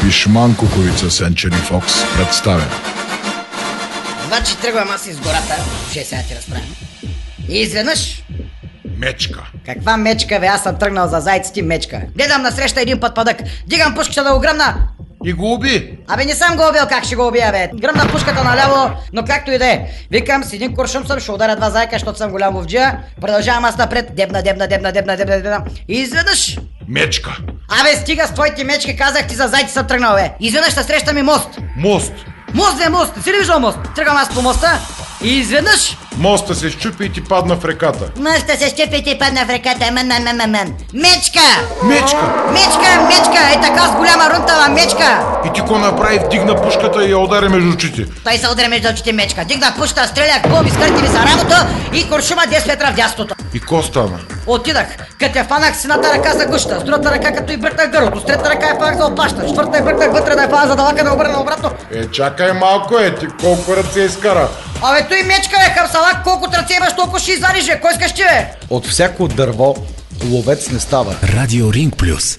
и Шман Кукурица Сенчери Фокс представя. Значи тръгвам аз из гората, сега ти разправям. И изведнъж... Мечка. Каква мечка, бе? Аз съм тръгнал за зайците, мечка. Гледам насреща един път падък, дигам пушката да го гръмна. И го уби. Абе не съм го убил, как ще го убия, бе? Гръмна пушката наляво, но както и да е. Викам, с един куршум съм, ще ударя два зайка, защото съм голям ловджия. Продължавам аз напред, дебна. И изведнъж... Мечка. Абе, стига с твоите мечки, казах ти за зайци съм тръгнал, бе. Изведнъж ще срещам и мост. Мост. Мост, бе, мост. Не си ли виждал мост? Тръгвам аз по моста и изведнъж... Моста се щупи и ти падна в реката. Моста се щупи и ти падна в реката. Мечка! Мечка. Е така с голяма рунтава мечка. И ти ко направи? Вдигна пушката и я удари между очите. Той се удря между очите мечка. Дигна пушта, стрелях, бум, изкърти ми за рамото и куршума 10 метра в дясното. И ко стана? Отидах, като я фанах с едната ръка за гуща, с другата ръка като и бръкнах гърлото, с трета ръка я фанах за опашта, с четвърта я бръкнах вътре да я фана за дълъка да обърна обратно. Чакай малко, ти колко ръце изкара? Абе, той мечка, бе, хамсалак, колко ръце имаш, толкова ще извадиш, бе, кой искаш ти, бе? От всяко дърво ловец не става. Радио Ринг Плюс.